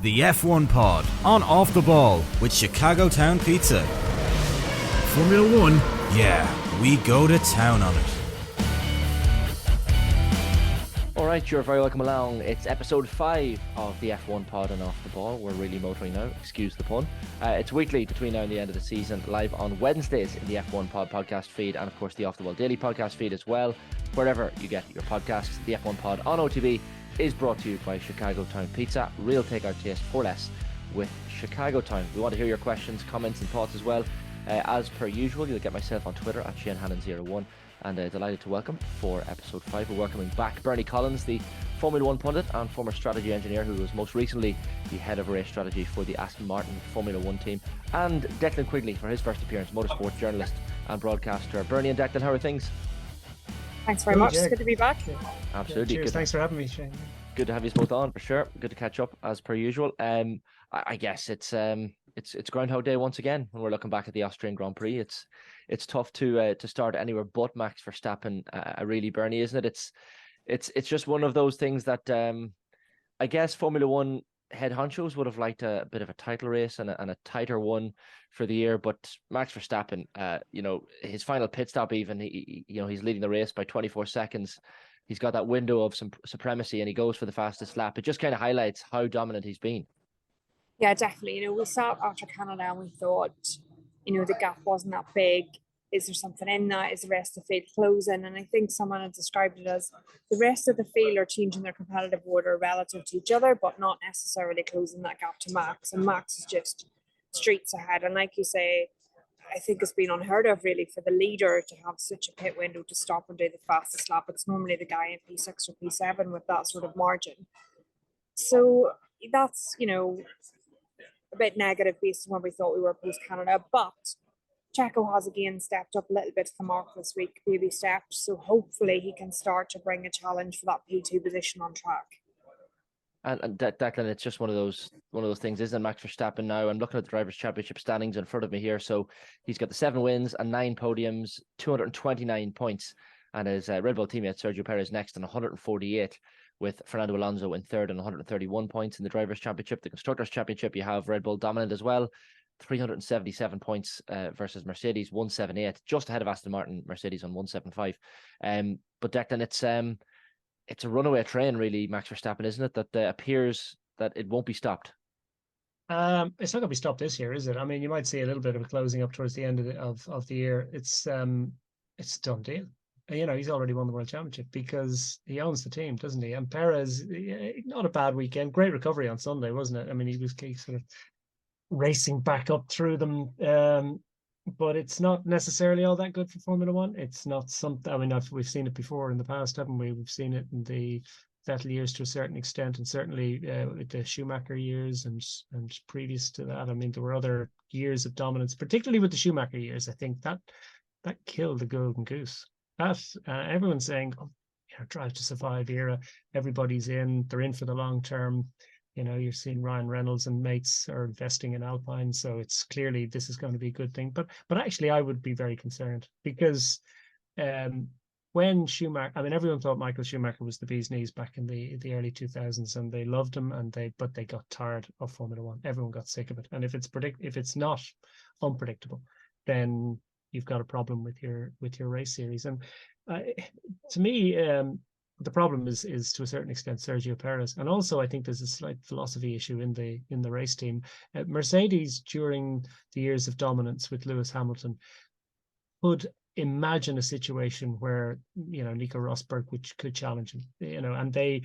The F1 Pod on Off the Ball with Chicago Town Pizza. Formula One? Yeah, we go to town on it. Alright, you're very welcome along. It's episode 5 of the F1 Pod on Off the Ball. We're really motoring now, excuse the pun. It's weekly between now and the end of the season, live on Wednesdays in the F1 Pod podcast feed, and of course the Off the Ball Daily podcast feed as well. Wherever you get your podcasts, the F1 Pod on OTB is brought to you by Chicago Town Pizza. Real takeout taste for less with Chicago Town. We want to hear your questions, comments and thoughts as well. As per usual, you'll get myself on Twitter at Shane Hannon 01, and delighted to welcome for episode 5. We're welcoming back Bernie Collins, the Formula One pundit and former strategy engineer who was most recently the head of race strategy for the Aston Martin Formula One team, and Declan Quigley for his first appearance, motorsport journalist and broadcaster. Bernie and Declan, how are things? Thanks very much. It's good to be back. Absolutely. Cheers. Thanks for having me, Shane. Good to have you both on for sure. Good to catch up as per usual. I guess it's Groundhog Day once again when we're looking back at the Austrian Grand Prix. It's tough to start anywhere but Max Verstappen. Really, Bernie, isn't it? It's just one of those things that I guess Formula One head honchos would have liked a bit of a title race and a tighter one for the year. But Max Verstappen, his final pit stop, even he's leading the race by 24 seconds. He's got that window of some supremacy, and he goes for the fastest lap. It just kind of highlights how dominant he's been. Yeah, definitely. We sat after Canada and we thought, the gap wasn't that big. Is there something in that? Is the rest of the field closing? And I think someone had described it as the rest of the field are changing their competitive order relative to each other, but not necessarily closing that gap to Max. And Max is just streets ahead. And like you say, I think it's been unheard of really for the leader to have such a pit window to stop and do the fastest lap. It's normally the guy in P6 or P7 with that sort of margin. So that's, a bit negative based on where we thought we were post-Canada. But Checo has again stepped up a little bit to the mark this week, baby steps. So hopefully he can start to bring a challenge for that P2 position on track. And Declan, it's just one of those things, isn't it? Max Verstappen now, I'm looking at the Drivers' Championship standings in front of me here. So he's got the 7 wins and 9 podiums, 229 points. And his Red Bull teammate Sergio Perez next on 148, with Fernando Alonso in third on 131 points in the Drivers' Championship. The Constructors' Championship, you have Red Bull dominant as well, 377 points versus Mercedes 178, just ahead of Aston Martin, Mercedes on 175. But Declan, it's a runaway train, really, Max Verstappen, isn't it? That appears that it won't be stopped. It's not going to be stopped this year, is it? I mean, you might see a little bit of a closing up towards the end of the year. It's a done deal. He's already won the World Championship because he owns the team, doesn't he? And Perez, not a bad weekend. Great recovery on Sunday, wasn't it? I mean, he was sort of racing back up through them. But it's not necessarily all that good for Formula One. It's not something, I mean, we've seen it before in the past, haven't we? We've seen it in the Vettel years to a certain extent, and certainly with the Schumacher years and previous to that. I mean, there were other years of dominance, particularly with the Schumacher years. I think that killed the golden goose. Everyone's saying, Drive to Survive era, everybody's in, they're in for the long term. You're seeing Ryan Reynolds and mates are investing in Alpine, so it's clearly this is going to be a good thing. But actually, I would be very concerned because when Schumacher, I mean, everyone thought Michael Schumacher was the bee's knees back in the early 2000s, and they loved him, but they got tired of Formula One. Everyone got sick of it, and if it's not unpredictable, then you've got a problem with your race series. And to me, the problem is to a certain extent Sergio Perez, and also I think there's a slight philosophy issue in the race team. Mercedes during the years of dominance with Lewis Hamilton could imagine a situation where Nico Rosberg could challenge him, and they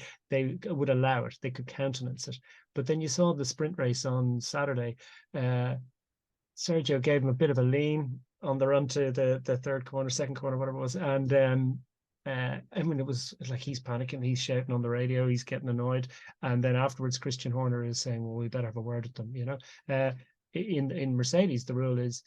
would allow it, they could countenance it. But then you saw the sprint race on Saturday. Sergio gave him a bit of a lean on the run to the second corner, whatever it was, and I mean, it was like he's panicking, he's shouting on the radio, he's getting annoyed, and then afterwards Christian Horner is saying, well, we better have a word with them. In Mercedes, the rule is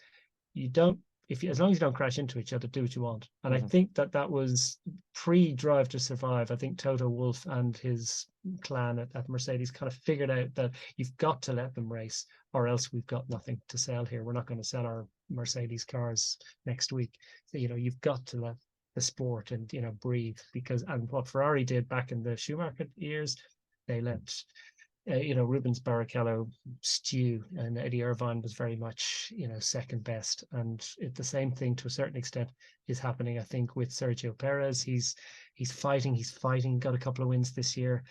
as long as you don't crash into each other, do what you want. And I think that was pre-Drive to Survive. I think Toto Wolff and his clan at Mercedes kind of figured out that you've got to let them race, or else we've got nothing to sell here. We're not going to sell our Mercedes cars next week. So, you've got to let the sport and breathe, and what Ferrari did back in the Schumacher years, they let Rubens Barrichello stew, and Eddie Irvine was very much, second best. And the same thing to a certain extent is happening, I think, with Sergio Perez. He's fighting, got a couple of wins this year,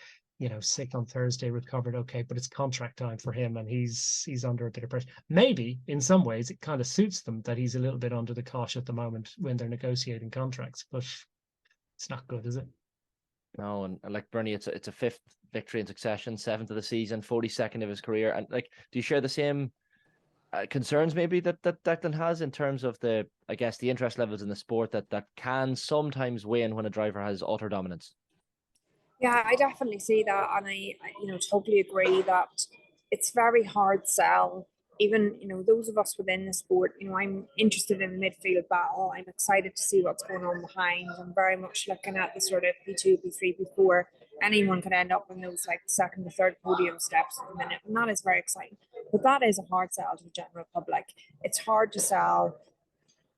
sick on Thursday, recovered okay, but it's contract time for him, and he's under a bit of pressure. Maybe in some ways it kind of suits them that he's a little bit under the cosh at the moment when they're negotiating contracts, but it's not good, is it? No, and like Bernie, it's a fifth victory in succession, 7th of the season, 42nd of his career. And like, do you share the same concerns maybe that Declan has in terms of the interest levels in the sport that can sometimes wane when a driver has utter dominance? Yeah, I definitely see that, and I totally agree that it's very hard sell. Even those of us within the sport, I'm interested in the midfield battle. I'm excited to see what's going on behind. I'm very much looking at the sort of P2, P3, P4. Anyone could end up in those like second to third podium steps at the minute, and that is very exciting. But that is a hard sell to the general public. It's hard to sell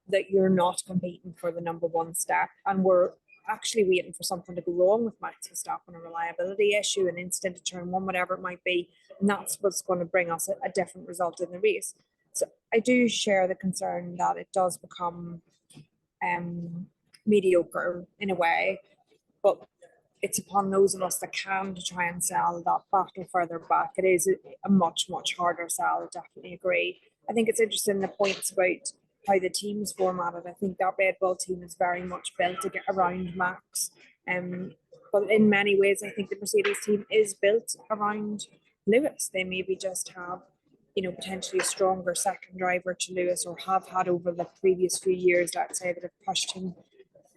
that you're not competing for the number one step, and we're actually waiting for something to go wrong with Max Verstappen, a reliability issue, an incident at turn one, whatever it might be, and that's what's going to bring us a different result in the race. So I do share the concern that it does become mediocre in a way, but it's upon those of us that can to try and sell that battle further back. It is a much, much harder sell, I definitely agree. I think it's interesting the points about how the team's formatted. I think that Red Bull team is very much built to get around Max. But in many ways, I think the Mercedes team is built around Lewis. They maybe just have, potentially a stronger second driver to Lewis, or have had over the previous few years, let's say, that have pushed him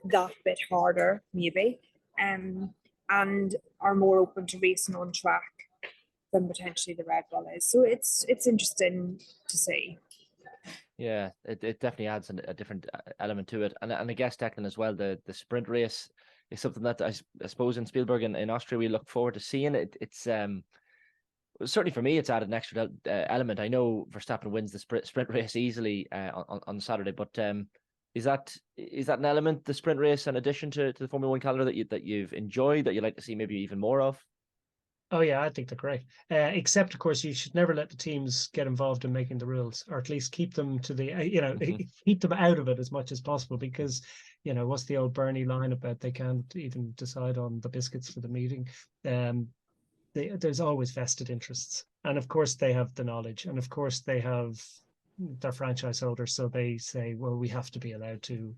that bit harder, maybe, and are more open to racing on track than potentially the Red Bull is. So it's interesting to see. Yeah, it definitely adds a different element to it. And I guess, Declan, as well, the sprint race is something that I suppose in Spielberg and in Austria we look forward to seeing. It's certainly for me, it's added an extra element. I know Verstappen wins the sprint race easily on Saturday, but is that an element, the sprint race, in addition to the Formula One calendar that you've enjoyed, that you'd like to see maybe even more of? Oh yeah, I think they're great. Except, of course, you should never let the teams get involved in making the rules, or at least keep them to the, keep them out of it as much as possible. Because, what's the old Bernie line about they can't even decide on the biscuits for the meeting? There's always vested interests, and of course they have the knowledge, and of course they have their franchise holders, so they say, well, we have to be allowed to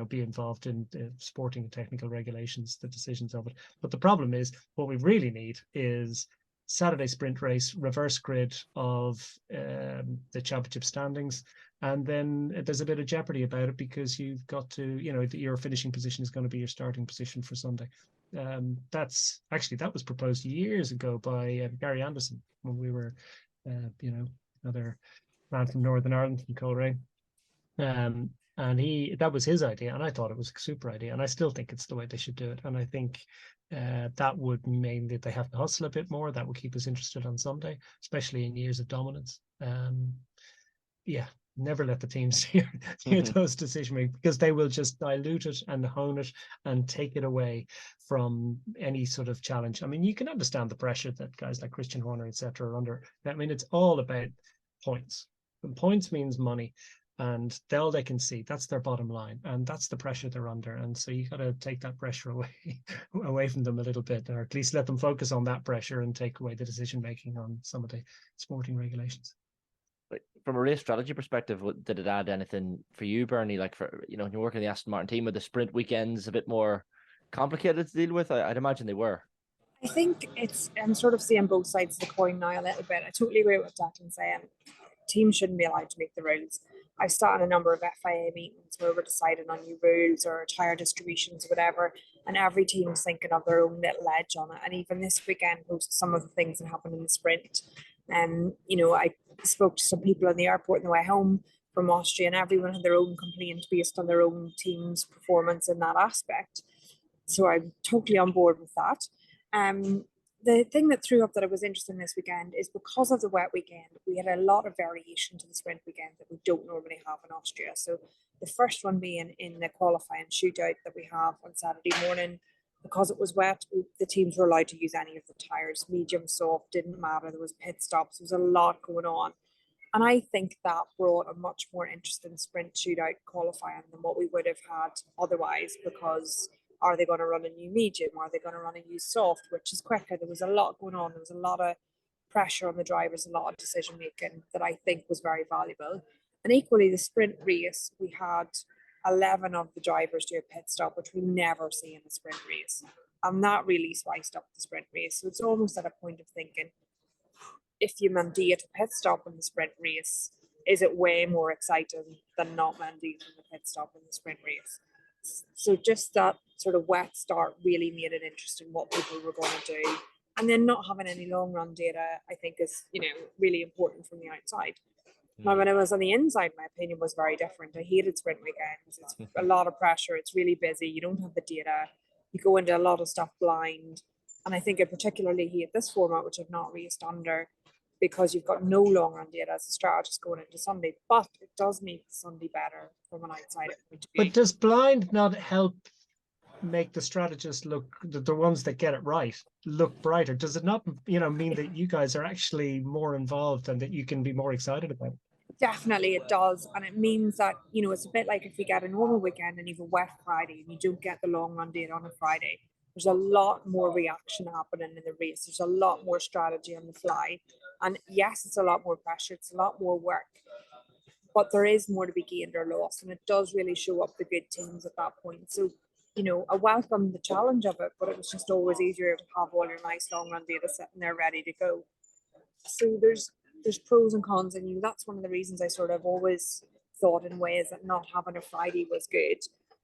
be involved in the sporting and technical regulations, the decisions of it. But the problem is, what we really need is Saturday sprint race, reverse grid of the championship standings, and then there's a bit of jeopardy about it, because you've got to, your finishing position is going to be your starting position for Sunday. That was proposed years ago by Gary Anderson, when we were another man from Northern Ireland, from Coleraine. And that was his idea, and I thought it was a super idea, and I still think it's the way they should do it. And I think that would mean that they have to hustle a bit more. That will keep us interested on Sunday, especially in years of dominance. Never let the teams hear those decision making, because they will just dilute it and hone it and take it away from any sort of challenge. I mean, you can understand the pressure that guys like Christian Horner, etc., are under. I mean, it's all about points. And points means money, and all they can see, that's their bottom line, and that's the pressure they're under. And so you got to take that pressure away from them a little bit, or at least let them focus on that pressure and take away the decision making on some of the sporting regulations. From a race strategy perspective, did it add anything for you, Bernie? Like, for when you're working in the Aston Martin team, with the sprint weekends a bit more complicated to deal with? I'd imagine they were. I think I'm sort of seeing both sides of the coin now a little bit. I totally agree with Declan saying teams shouldn't be allowed to make the rules. I've sat in a number of FIA meetings where we're deciding on new rules or tyre distributions or whatever, and every team's thinking of their own little edge on it. And even this weekend, most of some of the things that happened in the sprint. I spoke to some people in the airport on the way home from Austria, and everyone had their own complaint based on their own team's performance in that aspect. So I'm totally on board with that. The thing that threw up that I was interested in this weekend is, because of the wet weekend, we had a lot of variation to the sprint weekend that we don't normally have in Austria. So the first one being in the qualifying shootout that we have on Saturday morning, because it was wet, the teams were allowed to use any of the tyres, medium, soft, didn't matter. There was pit stops. There was a lot going on. And I think that brought a much more interesting sprint shootout qualifying than what we would have had otherwise, because are they going to run a new medium? Are they going to run a new soft, which is quicker? There was a lot going on. There was a lot of pressure on the drivers, a lot of decision making that I think was very valuable. And equally, the sprint race, we had 11 of the drivers do a pit stop, which we never see in a sprint race. And that really spiced up the sprint race. So it's almost at a point of thinking, if you mandate a pit stop in the sprint race, is it way more exciting than not mandating a pit stop in the sprint race? So just that sort of wet start really made it interesting what people were going to do. And then not having any long run data, I think, is, really important from the outside. Now, when I was on the inside, my opinion was very different. I hated sprint weekends. It's a lot of pressure. It's really busy. You don't have the data. You go into a lot of stuff blind. And I think I particularly hate this format, which I've not raced under, because you've got no long run data as a strategist going into Sunday. But it does make Sunday better from an outside point of view. But does blind not help make the strategists look, the ones that get it right, look brighter? Does it not, mean that you guys are actually more involved and that you can be more excited about it? Definitely it does. And it means that, it's a bit like if you get a normal weekend and you have a wet Friday and you don't get the long run data on a Friday, there's a lot more reaction happening in the race. There's a lot more strategy on the fly. And yes, it's a lot more pressure. It's a lot more work. But there is more to be gained or lost. And it does really show up the good teams at that point. So, I welcome the challenge of it, but it was just always easier to have all your nice long run data sitting there ready to go. So there's pros and cons, and that's one of the reasons I sort of always thought in ways that not having a Friday was good.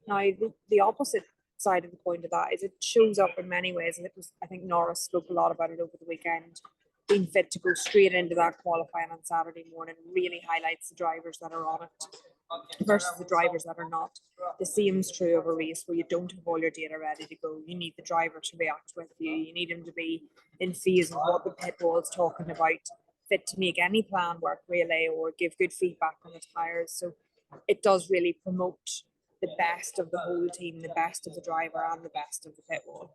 Now the opposite side of the coin to that is it shows up in many ways, and I think Norris spoke a lot about it over the weekend. Being fit to go straight into that qualifying on Saturday morning really highlights the drivers that are on it versus the drivers that are not. The same is true of a race where you don't have all your data ready to go. You need the driver to react with you. You need him to be in phase with what the pit wall is talking about, fit to make any plan work really, or give good feedback on the tyres. So it does really promote the best of the whole team, the best of the driver and the best of the pit wall.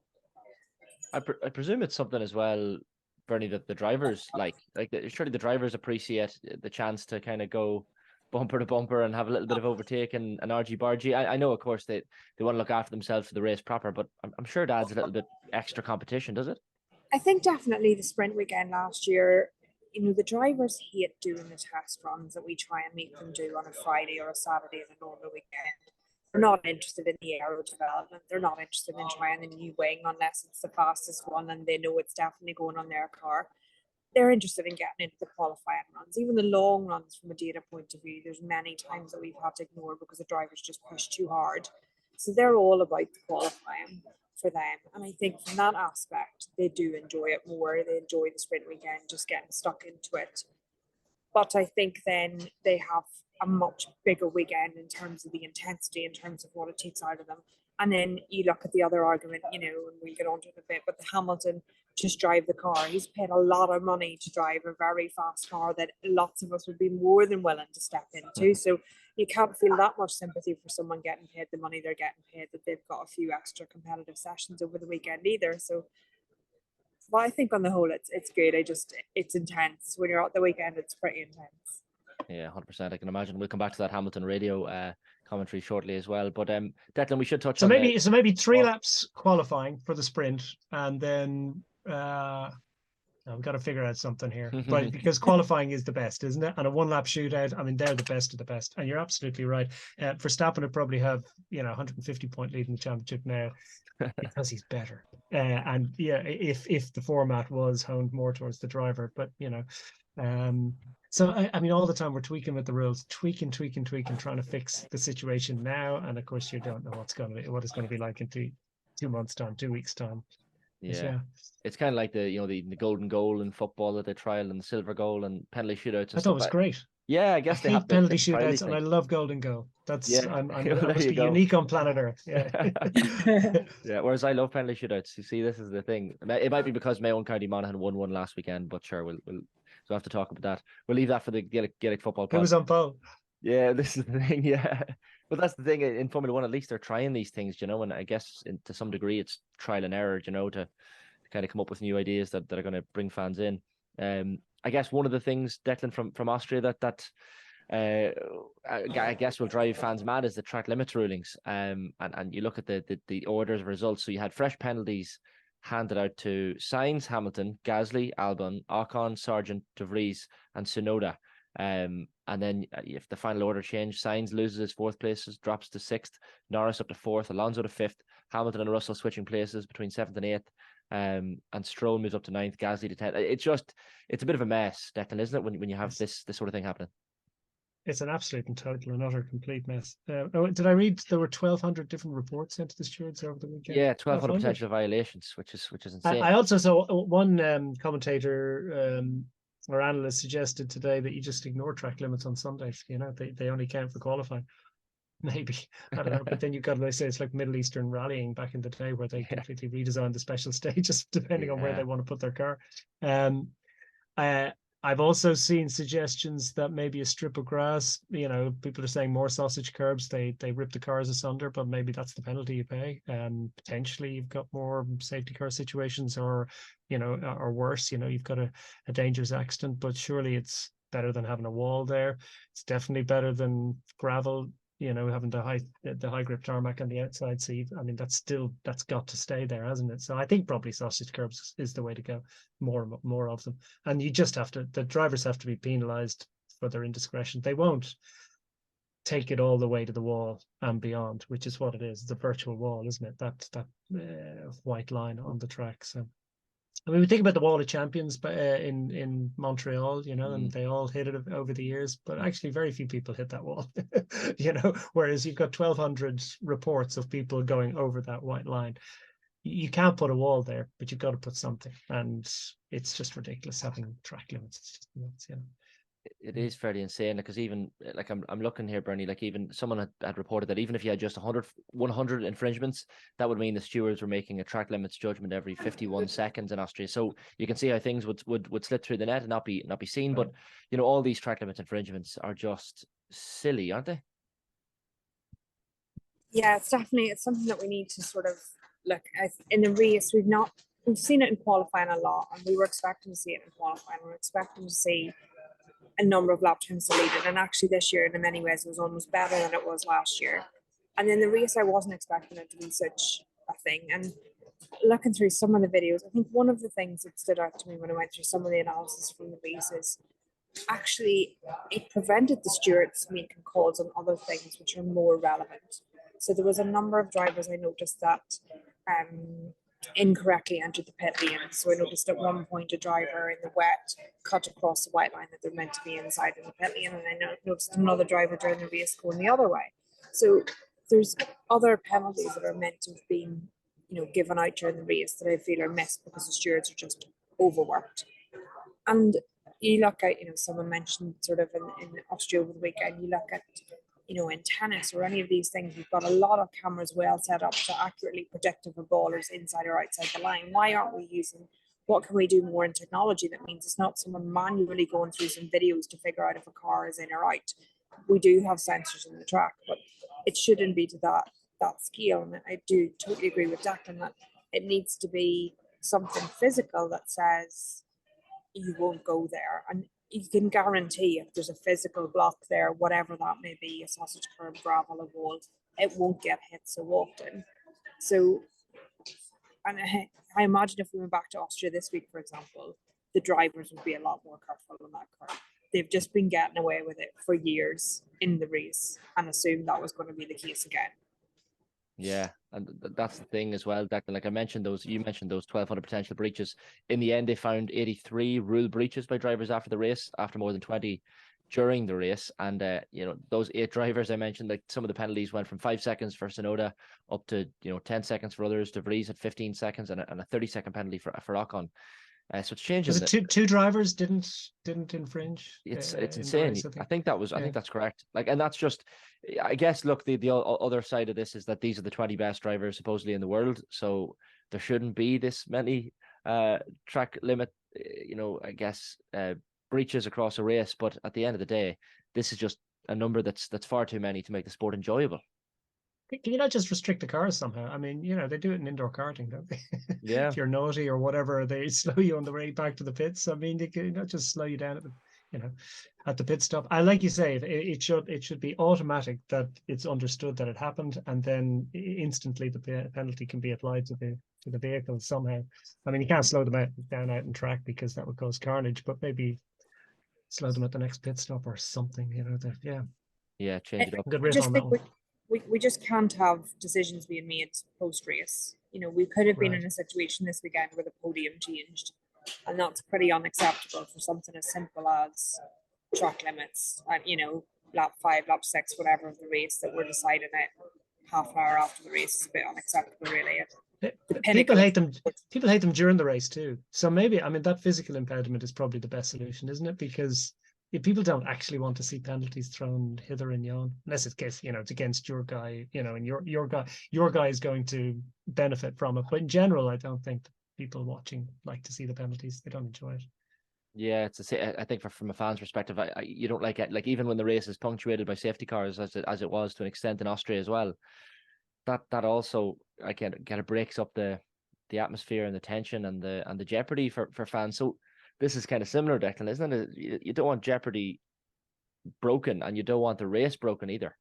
I presume it's something as well, Bernie, that the drivers surely the drivers appreciate the chance to kind of go bumper to bumper and have a little bit of overtake and argy-bargy. I know, of course, they want to look after themselves for the race proper, but I'm sure it adds a little bit extra competition, does it? I think definitely the sprint weekend last year, the drivers hate doing the test runs that we try and make them do on a Friday or a Saturday in a normal weekend. They're not interested in the aero development. They're not interested in trying a new wing unless it's the fastest one and they know it's definitely going on their car. They're interested in getting into the qualifying runs, even the long runs from a data point of view. There's many times that we've had to ignore because the drivers just push too hard. So they're all about the qualifying for them. And I think from that aspect, they do enjoy it more. They enjoy the sprint weekend, just getting stuck into it. But I think then they have a much bigger weekend in terms of the intensity, in terms of what it takes out of them. And then you look at the other argument, and we'll get onto it a bit, but the Hamilton just drive the car. He's paid a lot of money to drive a very fast car that lots of us would be more than willing to step into. So you can't feel that much sympathy for someone getting paid the money they're getting paid, that they've got a few extra competitive sessions over the weekend either. So I think on the whole, it's good. It's intense. When you're at the weekend, it's pretty intense. Yeah, 100%. I can imagine. We'll come back to that Hamilton radio commentary shortly as well. But Declan, we should touch on maybe 3 laps qualifying for the sprint, and then we've got to figure out something here. But because qualifying is the best, isn't it? And a 1-lap shootout, I mean, they're the best of the best. And you're absolutely right. Verstappen would probably have 150-point lead in the championship now because he's better. And yeah, if the format was honed more towards the driver, but so, I mean, all the time we're tweaking with the rules, tweaking, trying to fix the situation now. And of course, you don't know what it's going to be like in 2 months' time, 2 weeks' time. Yeah. It's kind of like the golden goal in football that they trial and the silver goal and penalty shootouts. I thought it was great. Yeah, I guess they have penalty shootouts, and I love golden goal. That's I'm unique on planet Earth. Yeah. Yeah. Whereas I love penalty shootouts. You see, this is the thing. It might be because my own County Monaghan won one last weekend, but sure, we'll have to talk about that. We'll leave that for the Gaelic football. It was on pole. Yeah, this is the thing. Yeah, But that's the thing in Formula One. At least they're trying these things, you know. And I guess to some degree, it's trial and error, you know, to kind of come up with new ideas that are going to bring fans in. I guess one of the things, Declan, from Austria that I guess will drive fans mad is the track limits rulings. And you look at the orders of results. So you had fresh penalties handed out to Sainz, Hamilton, Gasly, Albon, Ocon, Sargent, De Vries, and Tsunoda. And then if the final order changed, Sainz loses his 4th place, drops to 6th, Norris up to 4th, Alonso to 5th, Hamilton and Russell switching places between 7th and 8th. And Stroll moves up to 9th, Gasly to 10th. It's a bit of a mess, Declan, isn't it, when you have this sort of thing happening? It's an absolute and total and utter complete mess. Did I read there were 1,200 different reports sent to the stewards over the weekend? Yeah, 1,200 potential violations, which is insane. I also saw one commentator or analyst suggested today that you just ignore track limits on Sundays. You know, they only count for qualifying. Maybe, I don't know. But then you've got, they say it's like Middle Eastern rallying back in the day where they completely redesigned the special stages depending on where they want to put their car. I've also seen suggestions that maybe a strip of grass, you know, people are saying more sausage curbs, they rip the cars asunder, but maybe that's the penalty you pay. Potentially you've got more safety car situations or, you know, or worse, you know, you've got a dangerous accident, but surely it's better than having a wall there. It's definitely better than gravel, you know, having the high grip tarmac on the outside. So that's got to stay there, hasn't it? So I think probably sausage curbs is the way to go. More of them, and you just have to. The drivers have to be penalised for their indiscretion. They won't take it all the way to the wall and beyond, which is what it is. It's a virtual wall, isn't it? That white line on the track. So. I mean, we think about the Wall of Champions in Montreal, you know, and they all hit it over the years, but actually very few people hit that wall, you know, whereas you've got 1,200 reports of people going over that white line. You can't put a wall there, but you've got to put something. And it's just ridiculous having track limits. It's just nuts, you know. It is fairly insane because even like I'm looking here, Bernie, like even someone had reported that even if you had just 100 infringements, that would mean the stewards were making a track limits judgment every 51 seconds in Austria. So you can see how things would slip through the net and not be seen. But you know, all these track limits infringements are just silly, aren't they? Yeah, it's something that we need to sort of look at. In the race. We've seen it in qualifying a lot, and we were expecting to see it in qualifying. We were expecting to see a number of lap times deleted, and actually this year in many ways it was almost better than it was last year. And in the race I wasn't expecting it to be such a thing. And looking through some of the videos, I think one of the things that stood out to me when I went through some of the analysis from the race is actually it prevented the stewards making calls on other things which are more relevant. So there was a number of drivers I noticed that incorrectly entered the pit lane. So I noticed at one point a driver in the wet cut across the white line that they're meant to be inside in the pit lane, and I noticed another driver during the race going the other way. So there's other penalties that are meant to have been, you know, given out during the race that I feel are missed because the stewards are just overworked. And you look at, you know, someone mentioned sort of in Austria over the weekend, you look at, you know, in tennis or any of these things, we've got a lot of cameras well set up to accurately predict if a ball is inside or outside the line. Why aren't we using, what can we do more in technology that means it's not someone manually going through some videos to figure out if a car is in or out? We do have sensors in the track, but it shouldn't be to that scale. And I do totally agree with Declan that it needs to be something physical that says you won't go there. And you can guarantee if there's a physical block there, whatever that may be, a sausage curb, gravel, a wall, it won't get hit so often. So, and I imagine if we went back to Austria this week, for example, the drivers would be a lot more careful on that curb. They've just been getting away with it for years in the race and assumed that was going to be the case again. Yeah, and that's the thing as well, Declan. Like you mentioned those 1,200 potential breaches. In the end, they found 83 rule breaches by drivers after the race, after more than 20 during the race. And you know, those 8 drivers I mentioned, like some of the penalties went from 5 seconds for Tsunoda up to, you know, 10 seconds for others. De Vries at 15 seconds and a 30-second penalty for Ocon. So it's changing. Was it two drivers didn't infringe? It's insane. Race, I think that's correct. Like, and that's just, I guess, look, the other side of this is that these are the 20 best drivers supposedly in the world, so there shouldn't be this many track limit, you know, I guess breaches across a race, but at the end of the day, this is just a number that's far too many to make the sport enjoyable. Can you not just restrict the cars somehow? I mean, they do it in indoor karting, don't they? Yeah. If you're naughty or whatever, they slow you on the way back to the pits. I mean, they can not just slow you down at the pit stop. And like you say, it should be automatic that it's understood that it happened, and then instantly the penalty can be applied to the vehicle somehow. I mean, you can't slow them down out in track because that would cause carnage, but maybe slow them at the next pit stop or something. Yeah, change it up. Good I riff just on that think one. we just can't have decisions being made post race. We could have been Right. in a situation this weekend where the podium changed, and that's pretty unacceptable for something as simple as track limits and lap 5, lap 6, whatever of the race, that we're deciding it half an hour after the race. Is a bit unacceptable, really. People hate them. People hate them during the race too. So maybe, I mean, that physical impediment is probably the best solution, isn't it? Because if people don't actually want to see penalties thrown hither and yon, unless it's it's against your guy, and your guy is going to benefit from it. But in general, I don't think people watching like to see the penalties. They don't enjoy it. Yeah, I think from a fan's perspective, you don't like it. Like, even when the race is punctuated by safety cars, as it was to an extent in Austria as well, that also kind of breaks up the atmosphere and the tension and the jeopardy for fans. So this is kind of similar, Declan, isn't it? You don't want jeopardy broken, and you don't want the race broken either.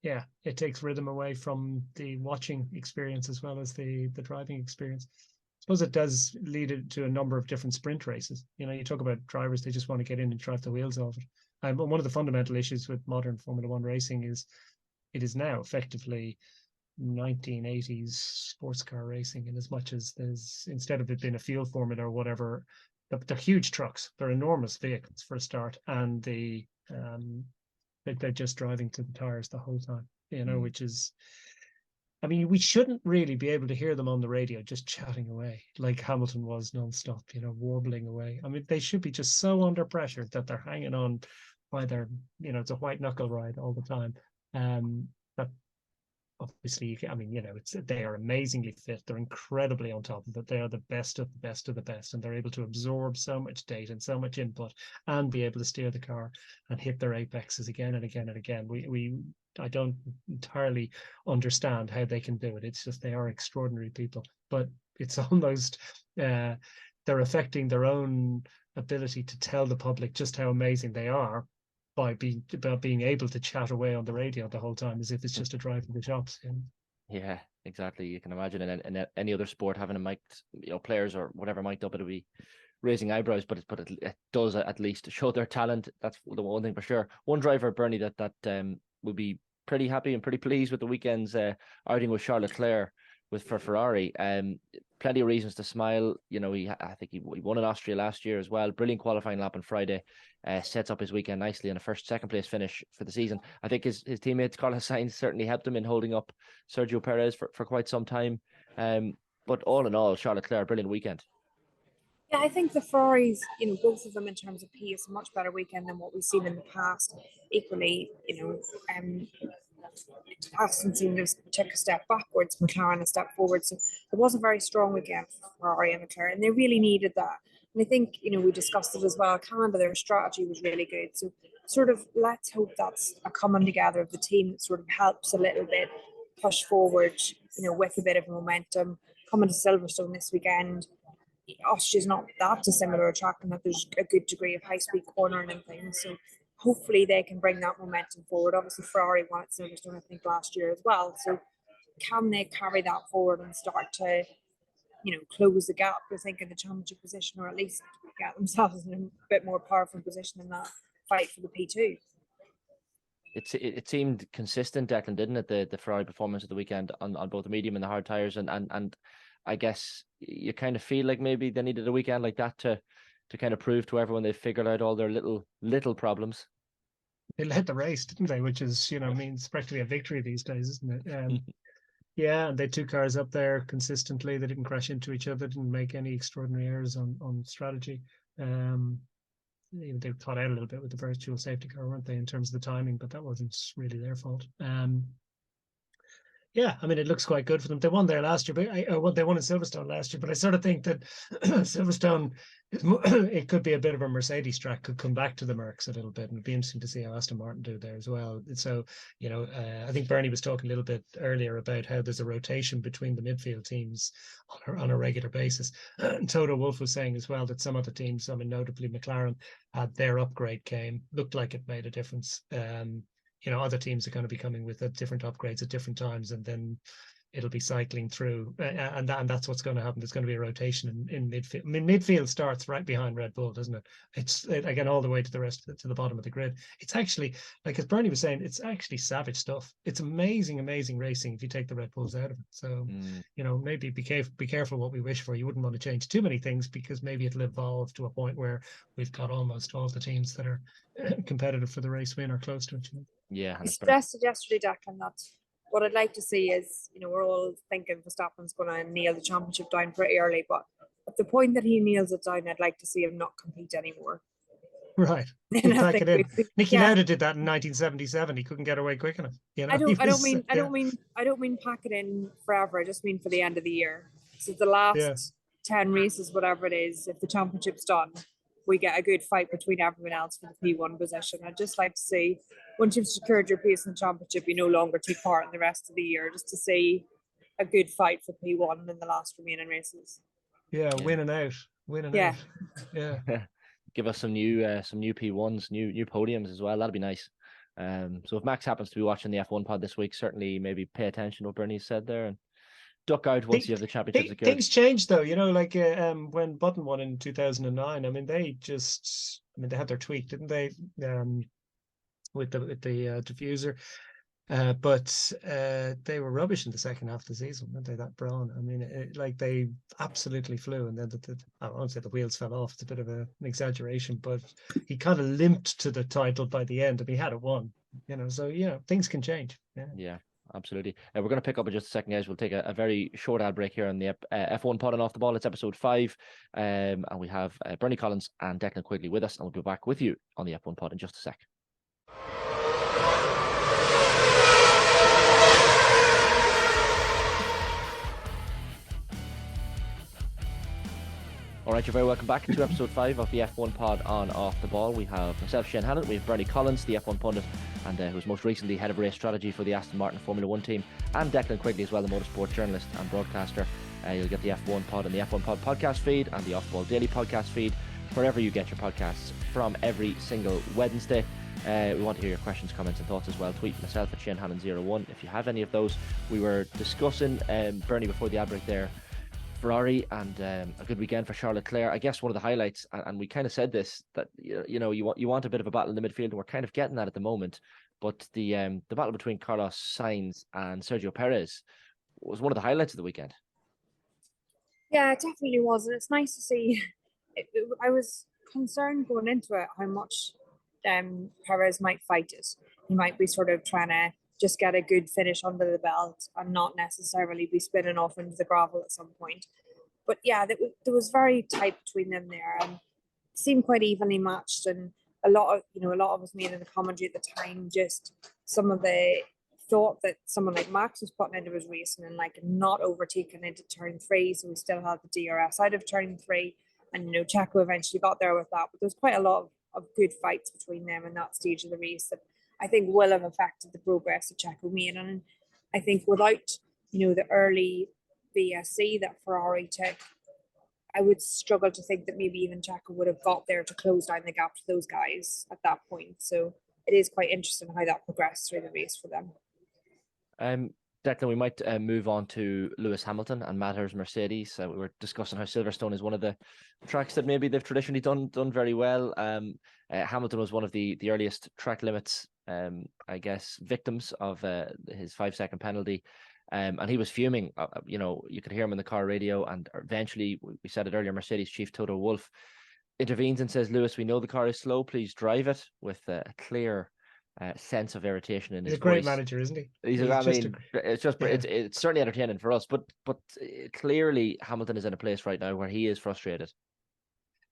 Yeah, it takes rhythm away from the watching experience as well as the driving experience. I suppose it does lead to a number of different sprint races. You talk about drivers, they just want to get in and drive the wheels off it. And one of the fundamental issues with modern Formula One racing is it is now effectively 1980s sports car racing, in as much as there's, instead of it being a field formula or whatever, they're huge trucks. They're enormous vehicles for a start, and they're just driving to the tires the whole time, which is, I mean, we shouldn't really be able to hear them on the radio just chatting away like Hamilton was nonstop, warbling away. I mean, they should be just so under pressure that they're hanging on by their, it's a white knuckle ride all the time. But obviously, I mean, they are amazingly fit. They're incredibly on top of it. They are the best of the best of the best, and they're able to absorb so much data and so much input, and be able to steer the car and hit their apexes again and again and again. I don't entirely understand how they can do it. It's just, they are extraordinary people, but it's almost they're affecting their own ability to tell the public just how amazing they are by being able to chat away on the radio the whole time as if it's just a drive to the shops. Yeah, exactly. You can imagine in any other sport having a mic'd, players or whatever mic'd up, it would be raising eyebrows, but it does at least show their talent. That's the one thing for sure. One driver, Bernie, that will be pretty happy and pretty pleased with the weekend's outing with Charles Leclerc for Ferrari. Plenty of reasons to smile. I think he won in Austria last year as well. Brilliant qualifying lap on Friday. Sets up his weekend nicely in a second place finish for the season. I think his teammate Carlos Sainz certainly helped him in holding up Sergio Perez for quite some time. But all in all, Charles Leclerc, brilliant weekend. Yeah, I think the Ferraris, both of them in terms of pace, a much better weekend than what we've seen in the past. Equally, Aston seemed to take a step backwards, McLaren a step forward. So it was a very strong weekend for Ferrari and McLaren, and they really needed that. And I think, we discussed it as well. Canada, their strategy was really good. So sort of let's hope that's a coming together of the team that sort of helps a little bit push forward, with a bit of momentum. Coming to Silverstone this weekend, Austria's not that dissimilar a track, and that there's a good degree of high-speed cornering and things. So hopefully they can bring that momentum forward. Obviously, Ferrari won at Silverstone, I think, last year as well. So can they carry that forward and start to, close the gap, I think, in the championship position, or at least get themselves in a bit more powerful position in that fight for the P2? It seemed consistent, Declan, didn't it? The Ferrari performance of the weekend on both the medium and the hard tires, and I guess you kind of feel like maybe they needed a weekend like that to kind of prove to everyone they've figured out all their little problems. They led the race, didn't they? Which is, means practically a victory these days, isn't it? Yeah, and they had two cars up there consistently. They didn't crash into each other, didn't make any extraordinary errors on strategy. They caught out a little bit with the virtual safety car, weren't they, in terms of the timing, but that wasn't really their fault. Yeah, I mean, it looks quite good for them. They won there last year, but they won in Silverstone last year. But I sort of think that Silverstone, it could be a bit of a Mercedes track, could come back to the Mercs a little bit, and it'd be interesting to see how Aston Martin do there as well. So, I think Bernie was talking a little bit earlier about how there's a rotation between the midfield teams on a regular basis. And Toto Wolff was saying as well that some of the teams, I mean, notably McLaren, had their upgrade looked like it made a difference. Other teams are going to be coming with different upgrades at different times, and then it'll be cycling through, and that's what's going to happen. There's going to be a rotation in midfield. I mean, midfield starts right behind Red Bull, doesn't it? It's again all the way to the bottom of the grid. It's actually, like as Bernie was saying, it's actually savage stuff. It's amazing racing if you take the Red Bulls out of it. So maybe be careful what we wish for. You wouldn't want to change too many things, because maybe it'll evolve to a point where we've got almost all the teams that are competitive for the race win or close to it. Yeah, I suggested yesterday, Declan, that what I'd like to see is, we're all thinking Verstappen's going to nail the championship down pretty early, but at the point that he nails it down, I'd like to see him not compete anymore. Right. Pack it in. Nicky Lauda did that in 1977. He couldn't get away quick enough. I don't mean pack it in forever. I just mean for the end of the year. So the last 10 races, whatever it is, if the championship's done, we get a good fight between everyone else for the P1 position. I'd just like to see, once you've secured your place in the championship, you no longer take part in the rest of the year, just to see a good fight for P1 in the last remaining races. Winning out. Yeah. Give us some new P1s, new podiums as well. That'd be nice. So if Max happens to be watching the F1 pod this week, certainly maybe pay attention to what Bernie said there and duck out once you have the championship secured. Things change though, like when Button won in 2009. I mean, they had their tweak, didn't they? With the diffuser, but they were rubbish in the second half of the season, weren't they? That Braun, I mean, they absolutely flew, and then I won't say the wheels fell off. It's a bit of an exaggeration, but he kind of limped to the title by the end, and he had it won. So things can change. Yeah. Absolutely. We're going to pick up in just a second, guys. We'll take a very short ad break here on the F1 pod and Off the Ball. It's episode 5. And we have Bernie Collins and Declan Quigley with us. And we'll be back with you on the F1 pod in just a sec. All right, you're very welcome back to episode 5 of the F1 pod on Off the Ball. We have myself, Shane Hannon, we have Bernie Collins, the F1 pundit, and who was most recently head of race strategy for the Aston Martin Formula 1 team, and Declan Quigley as well, the motorsport journalist and broadcaster. You'll get the F1 pod and the F1 pod podcast feed and the Off the Ball daily podcast feed, wherever you get your podcasts from every single Wednesday. We want to hear your questions, comments and thoughts as well. Tweet myself at ShaneHannon01 if you have any of those. We were discussing, Bernie, before the ad break there, Ferrari and a good weekend for Charles Leclerc. I guess one of the highlights, and we kind of said this, that you want a bit of a battle in the midfield, and we're kind of getting that at the moment. But the battle between Carlos Sainz and Sergio Perez was one of the highlights of the weekend. Yeah, it definitely was, and it's nice to see. I was concerned going into it how much Perez might fight it. He might be sort of trying to just get a good finish under the belt and not necessarily be spinning off into the gravel at some point. But yeah, there was very tight between them there, and it seemed quite evenly matched. And a lot of us made in the commentary at the time just some of the thought that someone like Max was putting into his racing and not overtaking into turn 3, so we still had the DRS out of turn 3, and Checo eventually got there with that. But there was quite a lot of good fights between them in that stage of the race that I think will have affected the progress that Checo made. And I think without, the early VSC that Ferrari took, I would struggle to think that maybe even Checo would have got there to close down the gap to those guys at that point. So it is quite interesting how that progressed through the race for them. Declan, we might move on to Lewis Hamilton and Matters Mercedes. We were discussing how Silverstone is one of the tracks that maybe they've traditionally done very well. Hamilton was one of the earliest track limits, I guess, victims of his 5-second penalty. And he was fuming. You could hear him in the car radio, and eventually, we said it earlier, Mercedes chief Toto Wolff intervenes and says, "Lewis, we know the car is slow. Please drive it," with a clear sense of irritation in his voice. He's a great manager, isn't he? It's certainly entertaining for us, but clearly Hamilton is in a place right now where he is frustrated.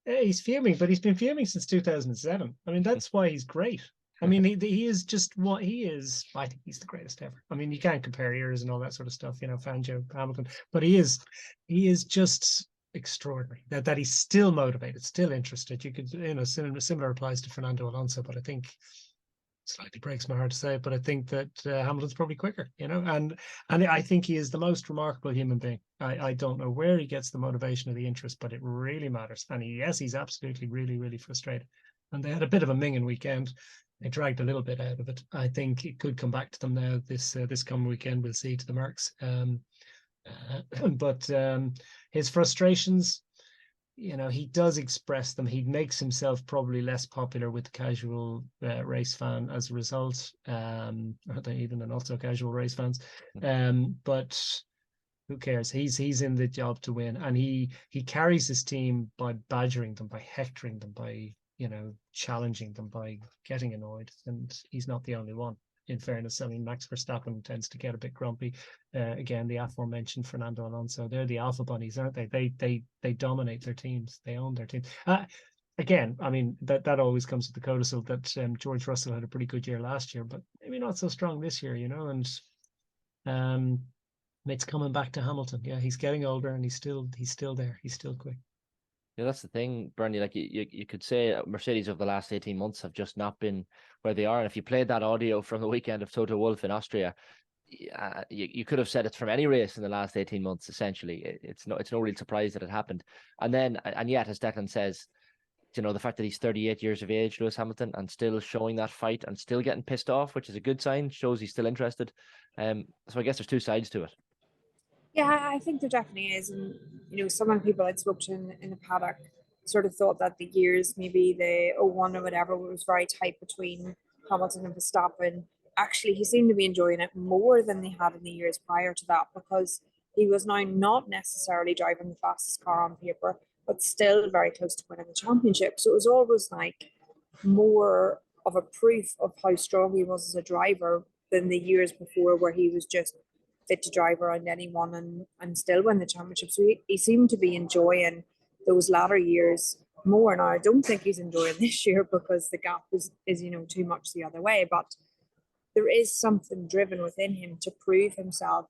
Yeah, he's fuming, but he's been fuming since 2007. I mean, that's why he's great. I mean, he is just what he is. I think he's the greatest ever. I mean, you can't compare ears and all that sort of stuff, Fangio, Hamilton, but he is just extraordinary. That he's still motivated, still interested. You could, similar applies to Fernando Alonso, but I think slightly breaks my heart to say it, but I think that Hamilton's probably quicker, and I think he is the most remarkable human being. I don't know where he gets the motivation or the interest, but it really matters. And he's absolutely really, really frustrated. And they had a bit of a minging weekend. They dragged a little bit out of it. I think it could come back to them now this coming weekend. We'll see to the marks. But his frustrations, he does express them. He makes himself probably less popular with the casual race fan as a result, or even the not so casual race fans. But who cares? He's in the job to win, and he carries his team by badgering them, by hectoring them, by challenging them, by getting annoyed. And he's not the only one. In fairness, I mean, Max Verstappen tends to get a bit grumpy. Again, the aforementioned Fernando Alonso, they're the alpha bunnies, aren't they? They dominate their teams. They own their team. Again, I mean, that always comes with the codicil that George Russell had a pretty good year last year, but maybe not so strong this year, and it's coming back to Hamilton. Yeah, he's getting older and he's still there. He's still quick. Yeah, that's the thing, Bernie. Like you could say Mercedes over the last 18 months have just not been where they are. And if you played that audio from the weekend of Toto Wolff in Austria, you could have said it's from any race in the last 18 months. Essentially, it's no real surprise that it happened. And yet, as Declan says, the fact that he's 38 years of age, Lewis Hamilton, and still showing that fight and still getting pissed off, which is a good sign, shows he's still interested. So I guess there's two sides to it. Yeah, I think there definitely is. And, some of the people I'd spoke to in the paddock sort of thought that the years, maybe the 01 or whatever, was very tight between Hamilton and Verstappen. Actually, he seemed to be enjoying it more than they had in the years prior to that, because he was now not necessarily driving the fastest car on paper, but still very close to winning the championship. So it was always like more of a proof of how strong he was as a driver than the years before, where he was just fit to drive around anyone and still win the championship. So he seemed to be enjoying those latter years more. Now, I don't think he's enjoying this year because the gap is too much the other way, but there is something driven within him to prove himself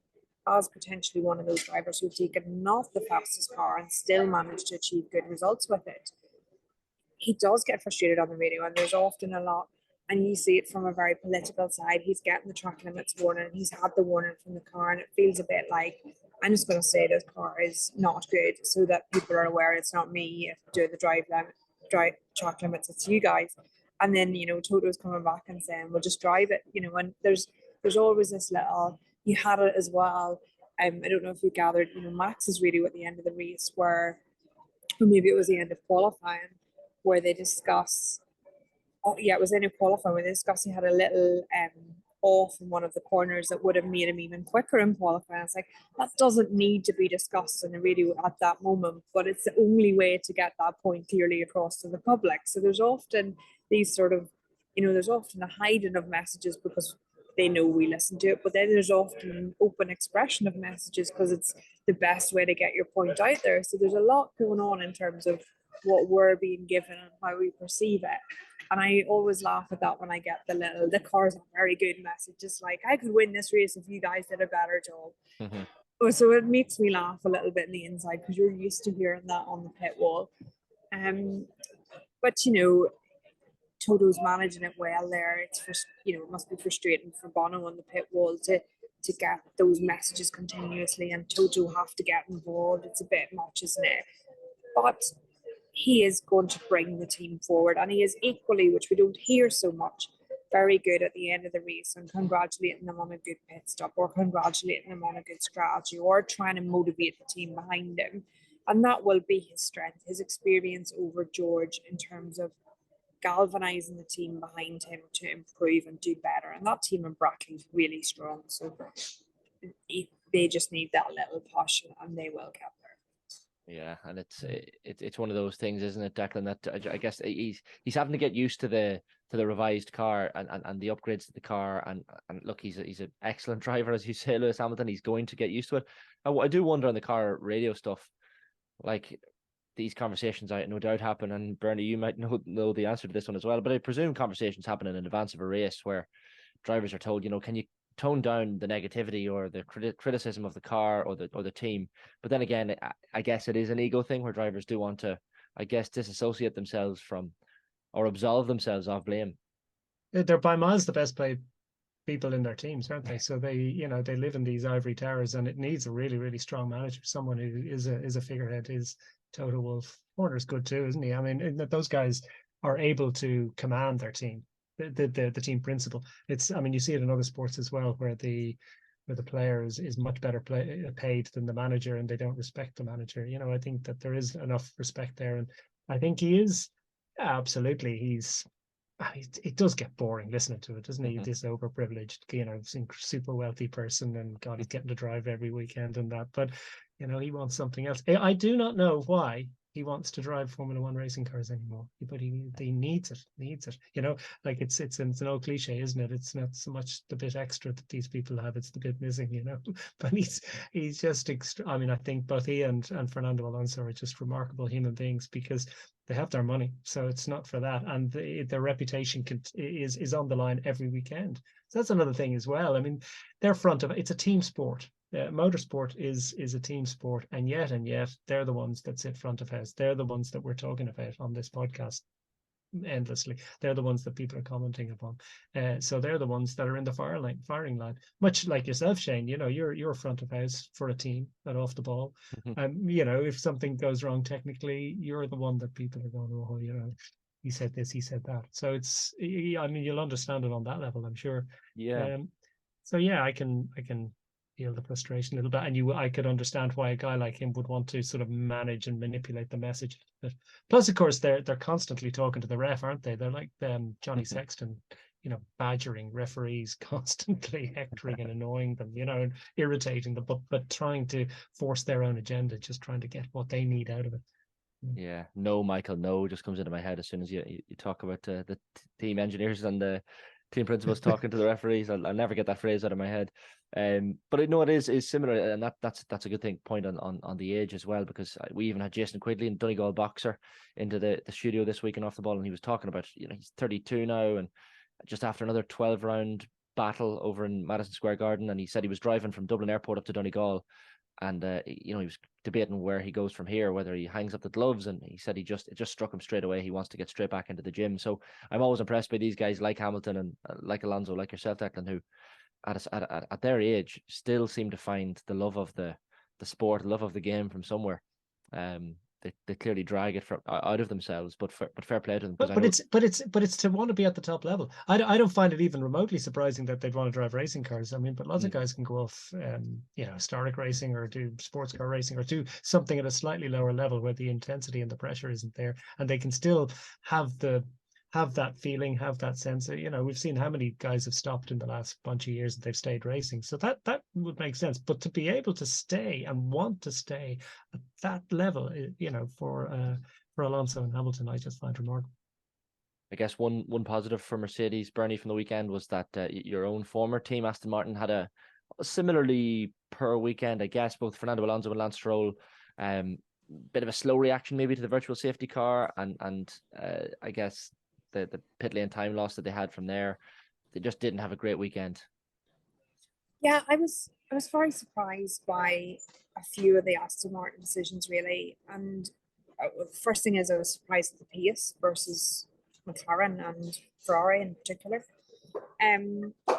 as potentially one of those drivers who've taken not the fastest car and still managed to achieve good results with it. He does get frustrated on the radio, and there's often a lot. And you see it from a very political side. He's getting the track limits warning. He's had the warning from the car, and it feels a bit like, I'm just going to say this car is not good so that people are aware it's not me doing the track limits, it's you guys. And then, Toto's coming back and saying, well, just drive it, and there's always this little, you had it as well. I don't know if you gathered, Max's radio at the end of the race or maybe it was the end of qualifying, where they discuss, it was in a qualifying where they discussed he had a little off in one of the corners that would have made him even quicker in qualifying. It's like, that doesn't need to be discussed in the radio at that moment, but it's the only way to get that point clearly across to the public. So there's often these sort of, there's often a hiding of messages because they know we listen to it, but then there's often an open expression of messages because it's the best way to get your point out there. So there's a lot going on in terms of what we're being given and how we perceive it. And I always laugh at that when I get the car's a very good message. Just like, I could win this race if you guys did a better job. Mm-hmm. So it makes me laugh a little bit in the inside because you're used to hearing that on the pit wall. But, Toto's managing it well there. It's it must be frustrating for Bono on the pit wall to get those messages continuously, and Toto have to get involved. It's a bit much, isn't it? But he is going to bring the team forward, and he is equally, which we don't hear so much, very good at the end of the race and congratulating them on a good pit stop or congratulating them on a good strategy or trying to motivate the team behind him. And that will be his strength, his experience over George in terms of galvanising the team behind him to improve and do better. And that team in Brackley is really strong. So they just need that little push and they will get there. Yeah, and it's one of those things, isn't it, Declan, that I guess he's having to get used to the revised car and the upgrades to the car, and look, he's an excellent driver, as you say, Lewis Hamilton. He's going to get used to it. I do wonder on the car radio stuff, like these conversations, I no doubt happen, and Bernie, you might know the answer to this one as well. But I presume conversations happen in advance of a race where drivers are told, can you tone down the negativity or the criticism of the car or the team? But then again, I guess it is an ego thing where drivers do want to, I guess, disassociate themselves from or absolve themselves of blame. They're by miles the best paid people in their teams, aren't they? So they live in these ivory towers, and it needs a really, really strong manager, someone who is a figurehead. Is Toto Wolff. Horner's good too, isn't he? I mean, those guys are able to command their team, the team principle. You see it in other sports as well, where the player is much better paid than the manager, and they don't respect the manager. I think that there is enough respect there, and I think he is absolutely. It does get boring listening to it, doesn't he? This overprivileged, super wealthy person, and God, he's getting to drive every weekend and that. But he wants something else. I do not know why he wants to drive Formula One racing cars anymore, but he needs it. Like it's an old cliche, isn't it? It's not so much the bit extra that these people have; it's the bit missing, But he's just extra. I mean, I think both he and Fernando Alonso are just remarkable human beings because they have their money, so it's not for that, and their reputation is on the line every weekend. So that's another thing as well. I mean, they're it's a team sport. Motorsport is a team sport, and yet they're the ones that sit front of house. They're the ones that we're talking about on this podcast endlessly. They're the ones that people are commenting upon. So they're the ones that are in the firing line. Much like yourself, Shane. You're front of house for a team that off the ball. If something goes wrong technically, you're the one that people are going, oh, he said this, he said that. So it's, you'll understand it on that level, I'm sure. Yeah. So yeah, I can feel the frustration a little bit, and I could understand why a guy like him would want to sort of manage and manipulate the message. Plus, of course, they're constantly talking to the ref, aren't they? They're like Johnny Sexton, badgering referees, constantly hectoring and annoying them, and irritating them, but trying to force their own agenda, just trying to get what they need out of it. Yeah, no, Michael, no, just comes into my head as soon as you talk about the team engineers and the team principals talking to the referees. I'll never get that phrase out of my head. But I know it is similar, and that's a good point on the age as well, because we even had Jason Quigley and Donegal Boxer into the studio this week and Off the Ball, and he was talking about he's 32 now, and just after another 12-round battle over in Madison Square Garden, and he said he was driving from Dublin Airport up to Donegal, and he was debating where he goes from here, whether he hangs up the gloves, and he said it just struck him straight away. He wants to get straight back into the gym. So I'm always impressed by these guys like Hamilton and like Alonso, like yourself, Declan, who at their age still seem to find the love of the sport, love of the game from somewhere. They clearly drag it out of themselves, but fair play to them. But it's to want to be at the top level. I don't find it even remotely surprising that they'd want to drive racing cars. I mean, but lots of guys can go off, historic racing or do sports car racing or do something at a slightly lower level where the intensity and the pressure isn't there, and they can still have that feeling, have that sense. We've seen how many guys have stopped in the last bunch of years that they've stayed racing. So that would make sense. But to be able to stay and want to stay at that level, for Alonso and Hamilton, I just find remarkable. I guess one positive for Mercedes, Bernie, from the weekend was that your own former team, Aston Martin, had a similarly poor weekend. I guess both Fernando Alonso and Lance Stroll, bit of a slow reaction maybe to the virtual safety car, and I guess the pit lane time loss that they had from there. They just didn't have a great weekend. Yeah, I was very surprised by a few of the Aston Martin decisions, really. And the first thing is I was surprised at the pace versus McLaren and Ferrari in particular.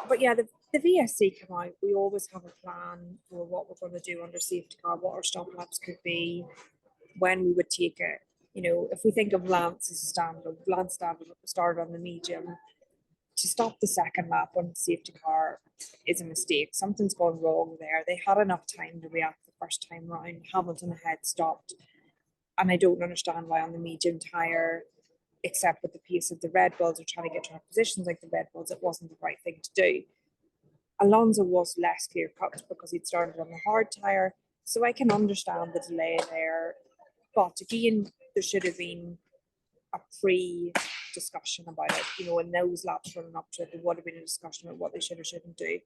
But yeah, the VSC came out. We always have a plan for what we're going to do under safety car, what our stop laps could be, when we would take it. If we think of Lance as a standard, Lance started on the medium. To stop the second lap on the safety car is a mistake. Something's gone wrong there. They had enough time to react the first time round. Hamilton ahead stopped. And I don't understand why on the medium tyre, except with the pace of the Red Bulls are trying to get track positions like the Red Bulls, it wasn't the right thing to do. Alonso was less clear cut because he'd started on the hard tyre. So I can understand the delay there. But again, there should have been a pre-discussion about it. In those laps running up to it, there would have been a discussion about what they should or shouldn't do.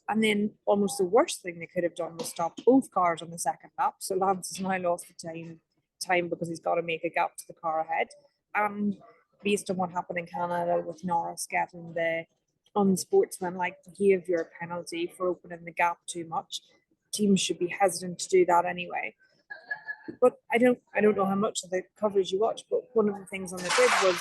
And then almost the worst thing they could have done was stop both cars on the second lap. So Lance has now lost the time time because he's got to make a gap to the car ahead. And based on what happened in Canada with Norris getting the unsportsmanlike behaviour penalty for opening the gap too much, teams should be hesitant to do that anyway. But I don't know how much of the coverage you watch, but one of the things on the grid was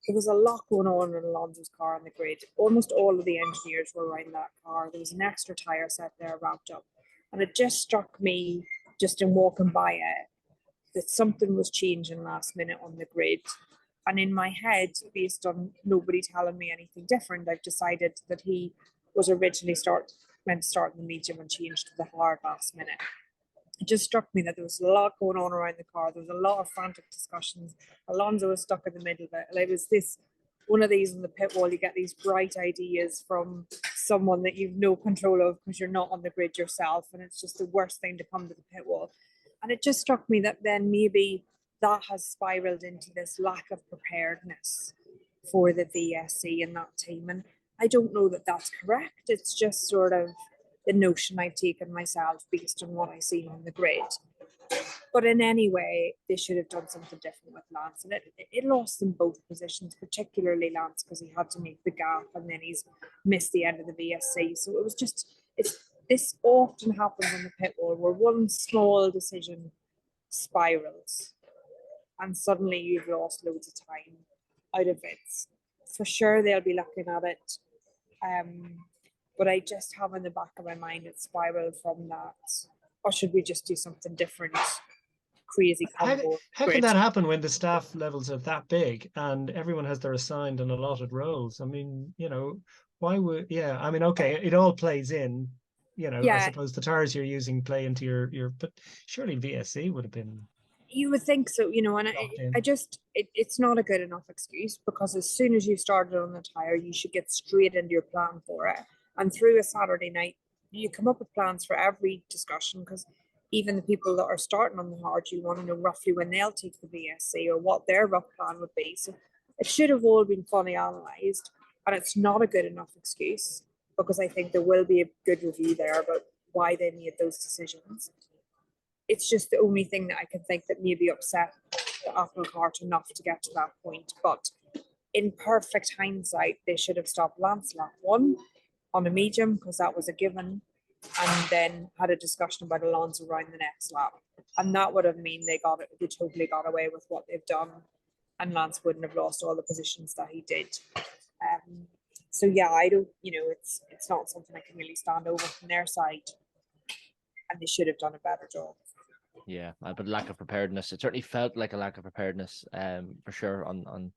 there was a lot going on in Alonso's car on the grid. Almost all of the engineers were around that car. There was an extra tyre set there wrapped up. And it just struck me, just in walking by it, that something was changing last minute on the grid. And in my head, based on nobody telling me anything different, I've decided that he was originally meant to start in the medium and changed to the hard last minute. It just struck me that there was a lot going on around the car. There was a lot of frantic discussions. Alonso was stuck in the middle of it. Like, it was one of these in the pit wall. You get these bright ideas from someone that you've no control of because you're not on the grid yourself, and it's just the worst thing to come to the pit wall. And it just struck me that then maybe that has spiraled into this lack of preparedness for the VSC and that team. And I don't know that that's correct. It's just sort of the notion I've taken myself based on what I see on the grid. But in any way, they should have done something different with Lance. And it lost them both positions, particularly Lance, because he had to make the gap and then he's missed the end of the VSC. So it was just, this often happens in the pit wall where one small decision spirals and suddenly you've lost loads of time out of it. For sure, they'll be looking at it. But I just have in the back of my mind it spiraled from that. Or should we just do something different? Crazy combo. How can that happen when the staff levels are that big and everyone has their assigned and allotted roles? I mean, why would, I mean, okay, it all plays in, I suppose the tires you're using play into your but surely VSC would have been. You would think so, and it's not a good enough excuse, because as soon as you started on the tire, you should get straight into your plan for it. And through a Saturday night, you come up with plans for every discussion, because even the people that are starting on the hard, you want to know roughly when they'll take the VSC or what their rough plan would be. So it should have all been fully analysed, and it's not a good enough excuse, because I think there will be a good review there about why they made those decisions. It's just the only thing that I can think that maybe upset the apple cart enough to get to that point. But in perfect hindsight, they should have stopped Lance lap 1 on a medium, because that was a given, and then had a discussion about Alonso around the next lap. And that would have mean they totally got away with what they've done, and Lance wouldn't have lost all the positions that he did. So yeah, I don't, it's not something I can really stand over from their side, and they should have done a better job. Yeah, but lack of preparedness. It certainly felt like a lack of preparedness, for sure, on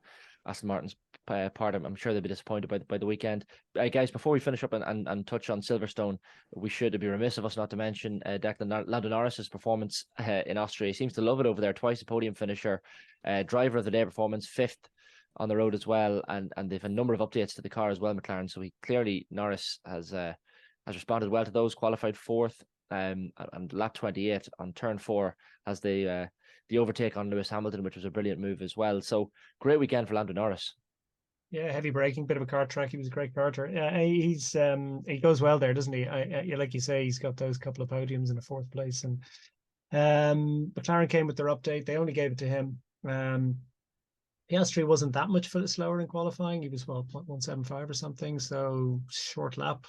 Aston Martin's part. I'm sure they'll be disappointed by the weekend. Guys, before we finish up and touch on Silverstone, we should be remiss of us not to mention Declan Lando Norris's performance in Austria. He seems to love it over there. Twice a podium finisher, driver of the day performance, 5th on the road as well, and they've a number of updates to the car as well, McLaren. So Norris has responded well to those. Qualified 4th. And lap 28 on turn 4 has the overtake on Lewis Hamilton, which was a brilliant move as well. So great weekend for Lando Norris. Yeah, heavy braking, bit of a kart track. He was a great karter. He goes well there, doesn't he? Like you say, he's got those couple of podiums in a 4th place. And McLaren came with their update. They only gave it to him. Piastri wasn't that much slower in qualifying. He was 0.175 or something. So short lap.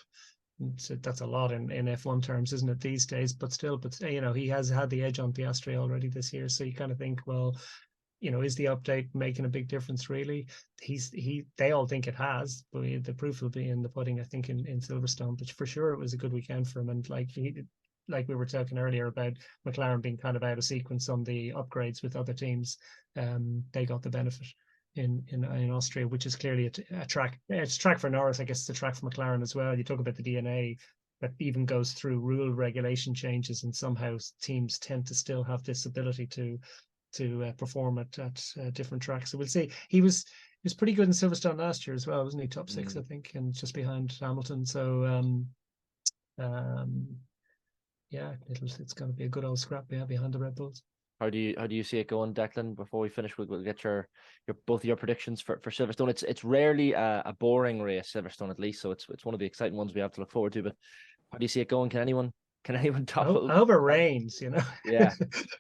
So that's a lot in F1 terms, isn't it, these days? But still, he has had the edge on Piastri already this year. So you kind of think, well, is the update making a big difference really? They all think it has, but the proof will be in the pudding, I think, in Silverstone. But for sure, it was a good weekend for him. And like we were talking earlier about McLaren being kind of out of sequence on the upgrades with other teams, they got the benefit in Austria, which is clearly a track. It's a track for Norris. I guess it's a track for McLaren as well. You talk about the DNA that even goes through rule regulation changes, and somehow teams tend to still have this ability to perform at different tracks. So we'll see. He was pretty good in Silverstone last year as well, wasn't he? Top 6, I think, and just behind Hamilton. So it's going to be a good old scrap behind the Red Bulls. How do you see it going, Declan? Before we finish, we'll get your both of your predictions for Silverstone. It's rarely a boring race, Silverstone, at least, so it's one of the exciting ones we have to look forward to. But how do you see it going? Can anyone Can anyone I topple? hope it rains, you know. Yeah.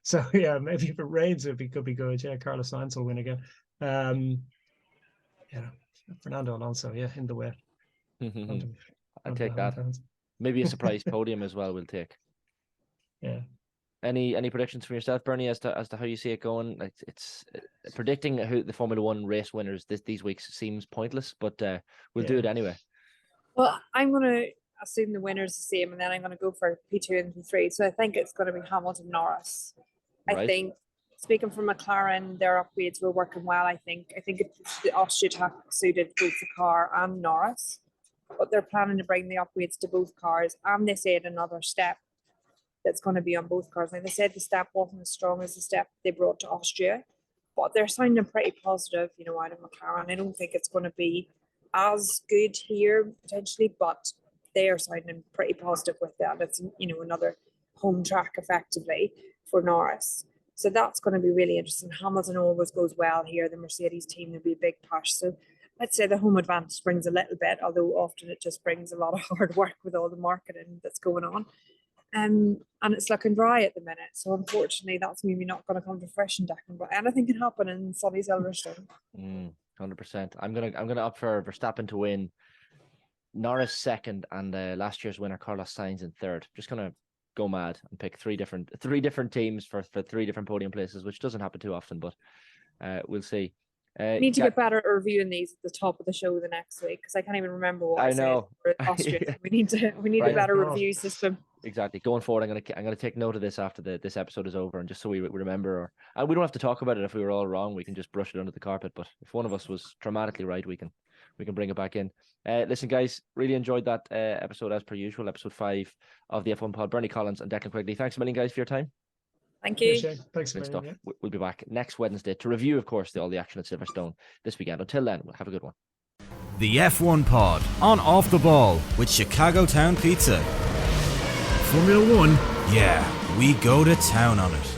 So yeah, maybe if it rains, could be good. Yeah, Carlos Sainz will win again. Yeah, Fernando Alonso, yeah, in the way. I'll take that. Maybe a surprise podium as well. We'll take. Yeah. Any predictions for yourself, Bernie, as to how you see it going? Like it's predicting who the Formula One race winners these weeks seems pointless, but we'll do it anyway. Well, I'm going to assume the winner's the same, and then I'm going to go for P2 and P3. So I think it's going to be Hamilton Norris. Right. I think, speaking from McLaren, their upgrades were working well. I think the Austria track suited both the car and Norris, but they're planning to bring the upgrades to both cars, and they said another step that's going to be on both cars. Now, they said the step wasn't as strong as the step they brought to Austria, but they're sounding pretty positive, you know, out of McLaren. I don't think it's going to be as good here potentially, but they are sounding pretty positive with that. It's, you know, another home track effectively for Norris. So that's going to be really interesting. Hamilton always goes well here. The Mercedes team will be a big push. So I'd say the home advantage brings a little bit, although often it just brings a lot of hard work with all the marketing that's going on. And it's looking dry at the minute. So unfortunately, that's maybe not going to come to fruition, Declan. But anything can happen in sunny Silverstone. 100%. I'm gonna opt for Verstappen to win, Norris second, and last year's winner Carlos Sainz in third. Just gonna go mad and pick three different teams for three different podium places, which doesn't happen too often, but we'll see. We need to get better at reviewing these at the top of the show the next week, because I can't even remember what I said for Austria. Yeah. We need a better review system. Exactly. Going forward, I'm gonna take note of this after this episode is over, and just so we remember, and we don't have to talk about it if we were all wrong. We can just brush it under the carpet. But if one of us was dramatically right, we can bring it back in. Listen, guys, really enjoyed that episode as per usual, episode 5 of the F1 Pod. Bernie Collins and Declan Quigley, thanks a million, guys, for your time. Thank you. Thanks for stuff. Yeah. We'll be back next Wednesday to review, of course, all the action at Silverstone this weekend. Until then, we'll have a good one. The F1 Pod on Off the Ball with Chicago Town Pizza. Formula One? Yeah, we go to town on it.